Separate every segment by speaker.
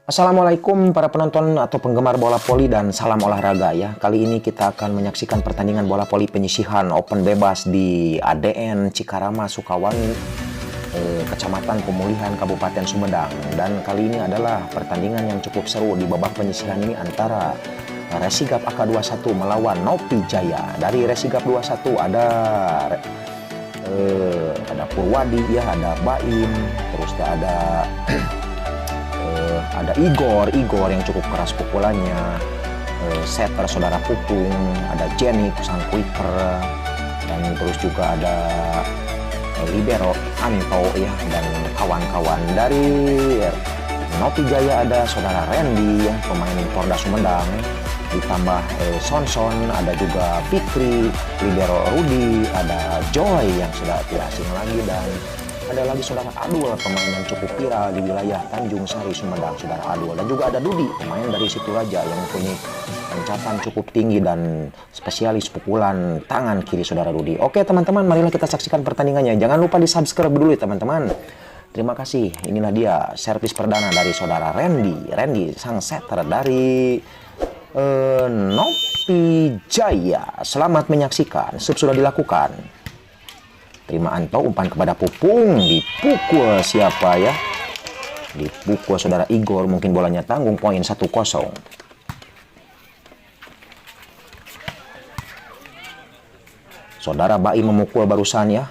Speaker 1: Assalamualaikum para penonton atau penggemar bola voli dan salam olahraga ya. Kali ini kita akan menyaksikan pertandingan bola voli penyisihan open bebas di ADN Cikarama, Sukawangi, Kecamatan Pemulihan, Kabupaten Sumedang. Dan kali ini adalah pertandingan yang cukup seru di babak penyisihan ini antara Resigap AK21 melawan Nopi Jaya. Dari Resigap 21 ada Purwadi ya, ada Baim, terus ada Igor yang cukup keras pukulannya, setter saudara Pupung, ada Jenny sang quicker, dan terus juga ada libero Anto ya, dan kawan-kawan. Dari Nopi Jaya ada saudara Randy ya, pemain Porda Sumedang, ditambah Sonson, ada juga Fikri, libero Rudi, ada Joy yang sudah tidak asing lagi, dan ada lagi saudara Adul, pemain yang cukup viral di wilayah Tanjung Sari, Sumedang, saudara Adul. Dan juga ada Dudi, pemain dari Situraja yang mempunyai loncatan cukup tinggi dan spesialis pukulan tangan kiri saudara Dudi. Oke teman-teman, marilah kita saksikan pertandingannya. Jangan lupa di subscribe dulu ya teman-teman. Terima kasih. Inilah dia servis perdana dari saudara Randy sang setter dari Nopi Jaya. Selamat menyaksikan. Sub sudah dilakukan. Terima Anto, umpan kepada Pupung, dipukul siapa ya? Dipukul saudara Igor, mungkin bolanya tanggung, poin 1-0. Saudara Baim memukul barusan ya.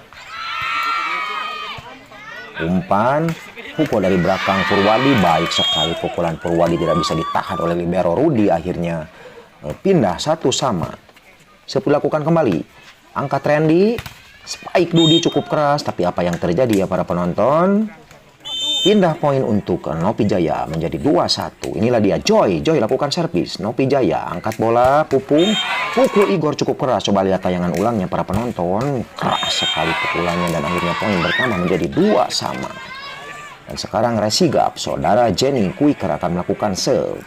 Speaker 1: Umpan, pukul dari belakang Purwadi, baik sekali pukulan Purwadi, tidak bisa ditahan oleh libero Rudi, akhirnya pindah 1-1. Dilakukan kembali, angkat Randy. Spike Dudi cukup keras, tapi apa yang terjadi ya para penonton? Pindah poin untuk Nopi Jaya menjadi 2-1. Inilah dia Joy lakukan servis. Nopi Jaya angkat bola, Pupung, pukul Igor cukup keras. Coba lihat tayangan ulangnya para penonton. Keras sekali pukulannya dan akhirnya poin pertama menjadi 2-2. Dan sekarang Resigap, saudara Jenny Quicker akan melakukan serve.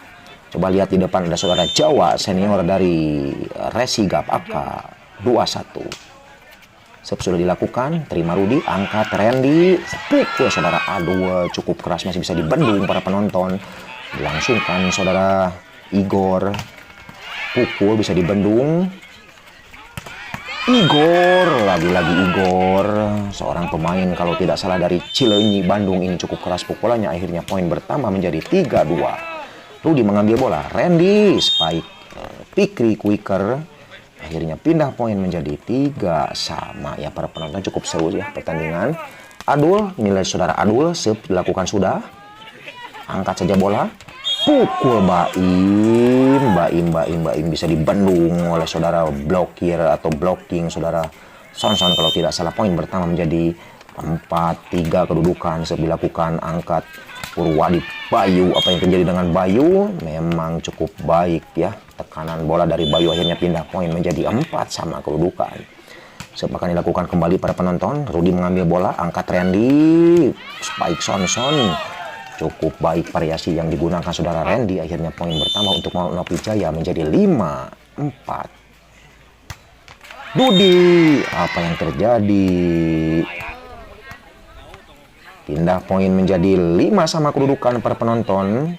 Speaker 1: Coba lihat di depan ada saudara Jawa senior dari Resigap AK21. Sudah dilakukan, terima Rudi, angkat Randy, pukul saudara Adul cukup keras, masih bisa dibendung para penonton. Dilangsungkan saudara Igor, pukul bisa dibendung. Igor, lagi-lagi Igor, seorang pemain kalau tidak salah dari Cileunyi, Bandung, ini cukup keras pukulannya. Akhirnya poin pertama menjadi 3-2. Rudi mengambil bola, Randy, spike, Fikri quicker. Akhirnya pindah poin menjadi 3-3 ya para penonton. Cukup seru ya pertandingan. Adul, nilai saudara Adul, dilakukan sudah. Angkat saja bola. Pukul Baim bisa dibendung oleh saudara blokir atau blocking saudara Sonson kalau tidak salah. Poin pertama menjadi 4-3 kedudukan. Dilakukan angkat Purwadi Bayu. Apa yang terjadi dengan Bayu memang cukup baik ya. Tekanan bola dari Bayu akhirnya pindah poin menjadi 4-4 kedudukan. Akan dilakukan kembali para penonton. Rudi mengambil bola, angkat Randy, spike Sonson. Cukup baik variasi yang digunakan saudara Randy. Akhirnya poin pertama untuk Nopi Jaya menjadi 5-4. Dudi, apa yang terjadi? Pindah poin menjadi 5 kedudukan para penonton.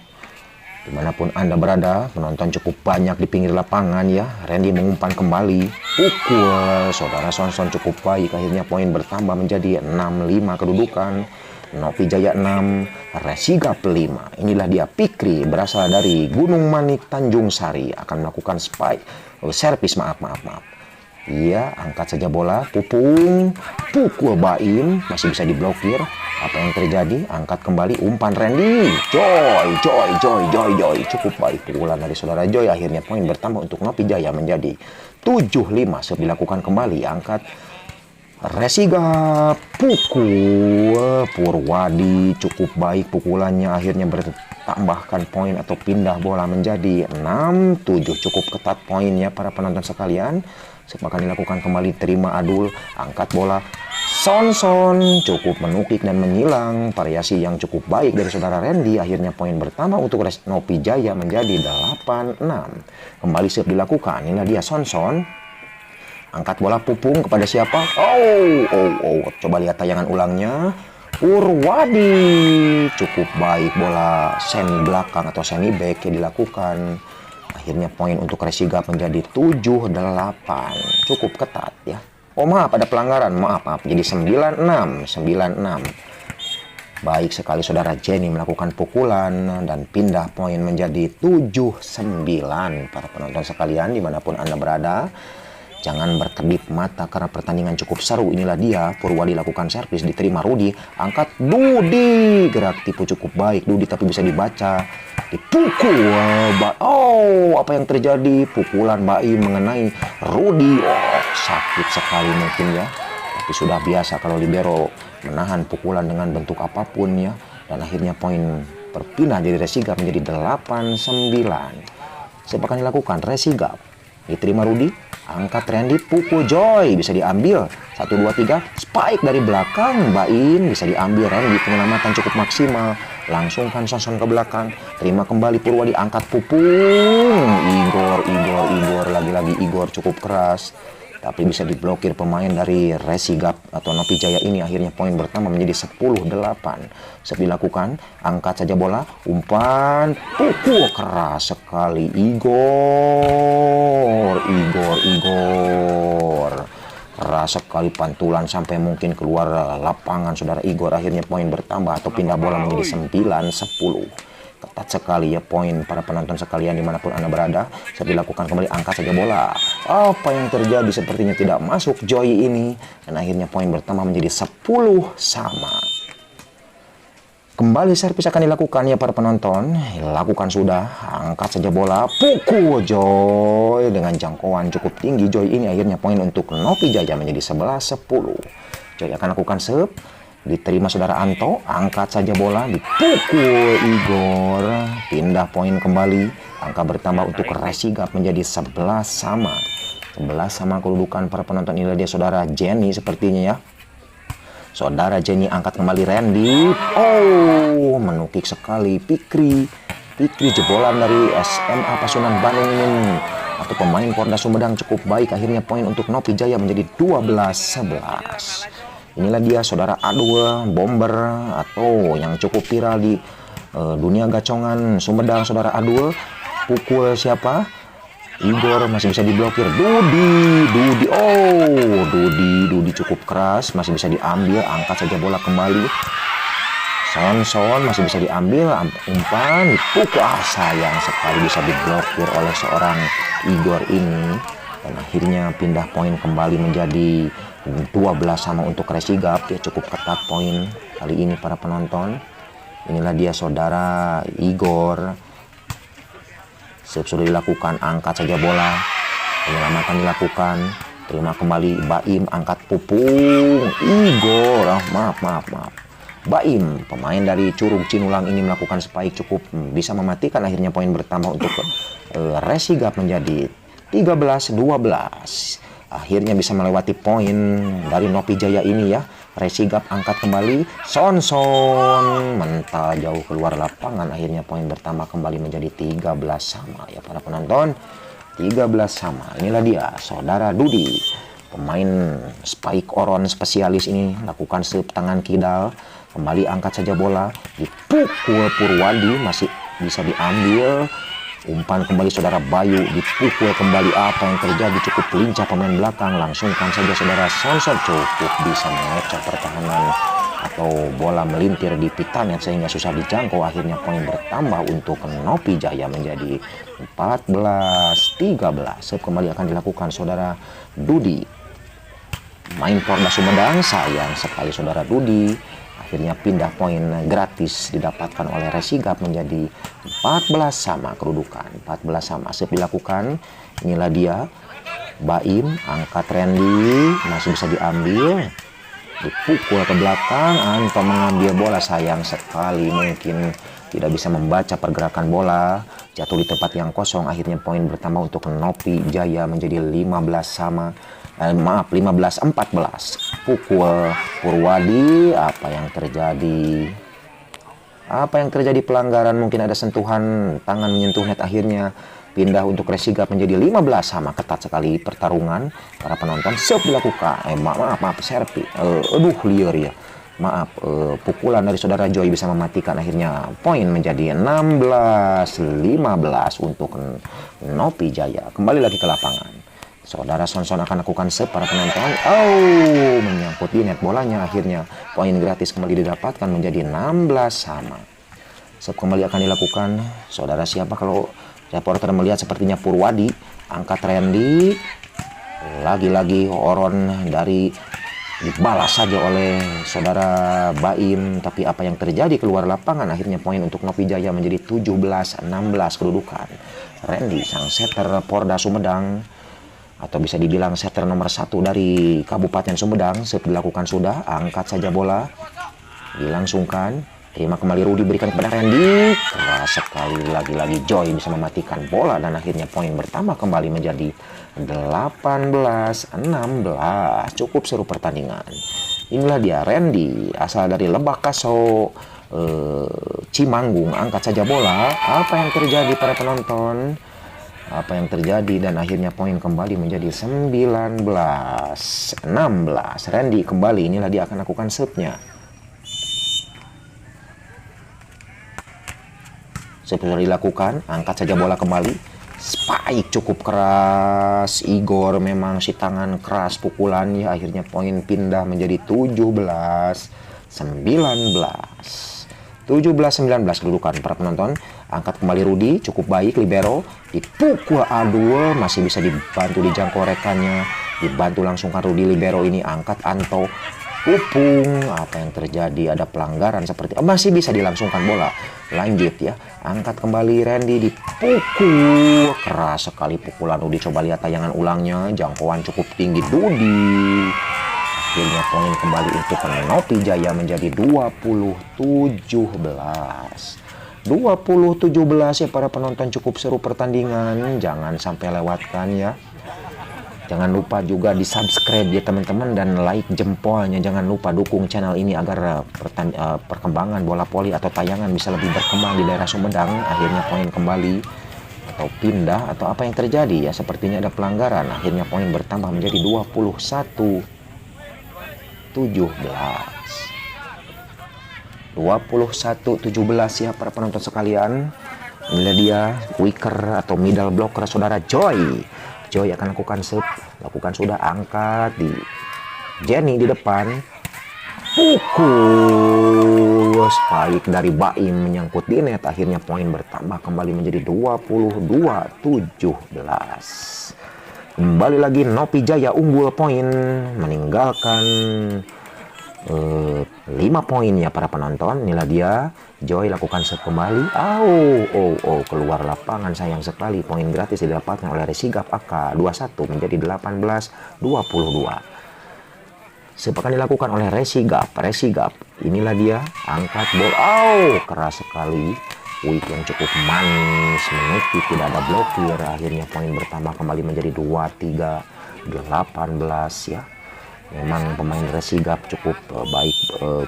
Speaker 1: Dimanapun Anda berada, penonton cukup banyak di pinggir lapangan ya. Randy mengumpan kembali, pukul saudara Sonson cukup baik. Akhirnya poin bertambah menjadi 6-5 kedudukan. Nopi Jaya 6, Resigap 5. Inilah dia Fikri, berasal dari Gunung Manik, Tanjung Sari, akan melakukan servis. Maaf. Iya, angkat saja bola, Pupung, pukul Baim, masih bisa diblokir. Apa yang terjadi? Angkat kembali, umpan Randy, Joy, cukup baik pukulan dari saudara Joy. Akhirnya poin bertambah untuk Nopi Jaya menjadi 7-5. Dilakukan kembali, angkat Resigap, pukul Purwadi cukup baik pukulannya. Akhirnya bertambahkan poin atau pindah bola menjadi 6-7. Cukup ketat poinnya para penonton sekalian. Akan dilakukan kembali, terima Adul, angkat bola Sonson cukup menukik dan menyilang. Variasi yang cukup baik dari saudara Randy. Akhirnya poin pertama untuk Nopi Jaya menjadi 8-6. Kembali serve dilakukan. Inilah dia Sonson. Angkat bola Pupung kepada siapa? Oh. Coba lihat tayangan ulangnya. Purwadi. Cukup baik bola semi belakang atau semi back yang dilakukan. Akhirnya poin untuk Resigap menjadi 7-8. Cukup ketat ya. Oh maaf, ada pelanggaran. Maaf. Jadi 9-6. Baik sekali saudara Jenny melakukan pukulan dan pindah poin menjadi 7-9. Para penonton sekalian dimanapun Anda berada, jangan berkedip mata karena pertandingan cukup seru. Inilah dia, Purwadi lakukan servis, diterima Rudi, angkat Dudi. Gerak tipu cukup baik Dudi tapi bisa dibaca. Dipukul. Oh, apa yang terjadi? Pukulan Baim mengenai Rudi. Oh, sakit sekali mungkin ya. Tapi sudah biasa kalau libero menahan pukulan dengan bentuk apapun ya. Dan akhirnya poin berpindah dari Resigap menjadi 8-9. Sepakan dilakukan Resigap. Diterima Rudi, angkat Randy, pukul Joy, bisa diambil. 1, 2, 3, spike dari belakang, Baim bisa diambil. Randy penyelamatan cukup maksimal. Langsungkan Sonson ke belakang, terima kembali Purwadi, angkat Pupung. Igor, lagi-lagi Igor cukup keras. Tapi bisa diblokir pemain dari Resigap atau Nopi Jaya ini. Akhirnya poin bertambah menjadi 10-8. Dilakukan, angkat saja bola, umpan, pukul keras sekali Igor. Keras sekali pantulan sampai mungkin keluar lapangan saudara Igor. Akhirnya poin bertambah atau pindah bola menjadi 9-10. Ketat sekali ya poin para penonton sekalian dimanapun Anda berada. Dilakukan kembali, angkat saja bola. Apa yang terjadi? Sepertinya tidak masuk Joy ini. Dan akhirnya poin bertambah menjadi 10-sama. Kembali servis akan dilakukan ya para penonton. Lakukan sudah, angkat saja bola, pukul Joy dengan jangkauan cukup tinggi. Joy ini akhirnya poin untuk Nopi Jaya menjadi 11-10. Joy akan lakukan serve, diterima saudara Anto, angkat saja bola, dipukul Igor. Pindah poin kembali, angka bertambah untuk Resigap menjadi 11-sama. 11-sama kedudukan para penonton. Inilah dia saudara Jenny sepertinya ya. Saudara Jenny angkat kembali Randy. Oh, menukik sekali Pikri jebolan dari SMA Pasundan Bandung ini. Atau pemain Porda Sumedang cukup baik. Akhirnya poin untuk Nopi Jaya menjadi 12-11. Inilah dia saudara Adul Bomber atau yang cukup viral di dunia gacongan Sumedang. Saudara Adul pukul siapa? Igor masih bisa diblokir. Dudi cukup keras, masih bisa diambil, angkat saja bola kembali. Sonson masih bisa diambil, umpan, dipukul. Sayang sekali bisa diblokir oleh seorang Igor ini. Dan akhirnya pindah poin kembali menjadi 12-sama untuk Resigap. Dia cukup ketat poin kali ini para penonton. Inilah dia saudara Igor. Sudah dilakukan, angkat saja bola, penyelamatan dilakukan, terima kembali Baim, angkat Pupung, Igor. Maaf. Baim, pemain dari Curug Cinulang ini melakukan spike cukup bisa mematikan. Akhirnya poin bertambah untuk Resigap menjadi 13-12. Akhirnya bisa melewati poin dari Nopi Jaya ini ya. Resigap angkat kembali, Sonson mental jauh keluar lapangan. Akhirnya poin bertambah kembali menjadi 13-sama ya para penonton. 13-sama. Inilah dia saudara Dudi, pemain spike oron spesialis ini, lakukan serve tangan kidal, kembali angkat saja bola, dipukul Purwadi, masih bisa diambil. Umpan kembali saudara Bayu, dipukul kembali. Apa yang terjadi? Cukup lincah pemain belakang, langsungkan saja saudara Sonson, cukup bisa mengecek pertahanan atau bola melintir di pitanet sehingga susah dijangkau. Akhirnya poin bertambah untuk Nopi Jaya menjadi 14-13. Kembali akan dilakukan saudara Dudi, main Porda Sumedang. Sayang sekali saudara Dudi. Akhirnya pindah poin gratis didapatkan oleh Resigap menjadi 14-sama kedudukan. 14-sama. Dilakukan. Inilah dia Baim, angkat Randy, masih bisa diambil, dipukul ke belakang. Anto mengambil bola, sayang sekali mungkin tidak bisa membaca pergerakan bola, jatuh di tempat yang kosong. Akhirnya poin bertambah untuk Nopi Jaya menjadi 15-sama. 15-14. Pukul Purwadi. Apa yang terjadi? Pelanggaran, mungkin ada sentuhan tangan menyentuh net. Akhirnya pindah untuk Resigap menjadi 15-sama. Ketat sekali pertarungan para penonton. Serve dilakukan. Servis. Liar ya. pukulan dari saudara Joy bisa mematikan, akhirnya poin menjadi 16-15 untuk Nopi Jaya. Kembali lagi ke lapangan. Saudara Sonson akan lakukan serve para penonton. Menyangkut di net bolanya, akhirnya poin gratis kembali didapatkan menjadi 16 sama. Serve kembali akan dilakukan. Saudara siapa kalau reporter melihat sepertinya Purwadi. Angkat Randy. Lagi-lagi Oron dari dibalas saja oleh saudara Baim, tapi apa yang terjadi keluar lapangan, akhirnya poin untuk Nopi Jaya menjadi 17-16 kedudukan. Randy sang setter Porda Sumedang, atau bisa dibilang setter nomor 1 dari Kabupaten Sumedang, dilakukan sudah, angkat saja bola, dilangsungkan, terima kembali Rudi, berikan kepada Randy, keras sekali, lagi-lagi Joy bisa mematikan bola dan akhirnya poin bertambah kembali menjadi 18-16. Cukup seru pertandingan. Inilah dia Randy, asal dari Lebak Kaso, Cimanggung, angkat saja bola. Apa yang terjadi para penonton? Apa yang terjadi? Dan akhirnya poin kembali menjadi 19-16. Randy kembali, inilah dia akan lakukan serve-nya. Serve sudah dilakukan, angkat saja bola kembali. Spike cukup keras, Igor memang si tangan keras pukulannya, akhirnya poin pindah menjadi 17-19. 17-19 kedudukan para penonton. Angkat kembali Rudi, cukup baik libero, dipukul Adul, masih bisa dibantu dijangkau rekannya, dibantu langsungkan Rudi libero ini, angkat Anto, Upung, apa yang terjadi? Ada pelanggaran seperti masih bisa dilangsungkan bola. Lanjut ya, angkat kembali Randy, dipukul keras sekali pukulan Rudi. Coba lihat tayangan ulangnya, jangkauan cukup tinggi Rudi. Akhirnya poin kembali untuk Nopi Jaya menjadi 20-17. 20-17 ya para penonton, cukup seru pertandingan, jangan sampai lewatkan ya. Jangan lupa juga di subscribe ya teman-teman, dan like jempolnya. Jangan lupa dukung channel ini agar perkembangan bola voli atau tayangan bisa lebih berkembang di daerah Sumedang. Akhirnya poin kembali atau pindah atau apa yang terjadi ya, sepertinya ada pelanggaran. Akhirnya poin bertambah menjadi 21-17. 21-17 ya para penonton sekalian. Inilah dia wicker atau middle blocker saudara Joy. Joy akan lakukan serve, lakukan sudah, angkat di Jenny di depan, pukul spike dari Baim menyangkut di net, akhirnya poin bertambah kembali menjadi 22-17. Kembali lagi Nopi Jaya unggul poin, meninggalkan 5 poin ya para penonton. Inilah dia Joy lakukan serve kembali. Keluar lapangan, sayang sekali. Poin gratis didapatkan oleh Resigap AK 21 menjadi 18-22. Serve akan dilakukan oleh Resigap. Inilah dia, angkat bola. Keras sekali. Week yang cukup manis, menukik, tidak ada blokir. Akhirnya poin bertambah kembali menjadi 23-18 ya. Memang pemain Resigap cukup baik,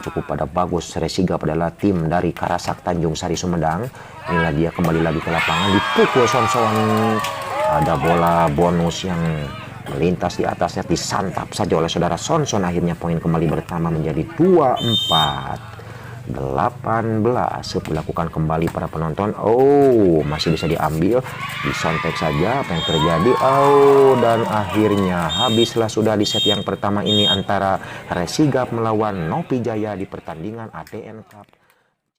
Speaker 1: cukup pada bagus. Resigap adalah tim dari Karasak Tanjung Sari Sumedang. Inilah dia kembali lagi ke lapangan, dipukul Sonson. Ada bola bonus yang melintas di atasnya, disantap saja oleh saudara Sonson. Akhirnya poin kembali bertambah menjadi 24-18. Dilakukan kembali para penonton. Masih bisa diambil, disontek saja. Apa yang terjadi? Dan akhirnya habislah sudah di set yang pertama ini antara Resigap melawan Nopi Jaya di pertandingan ADN Cup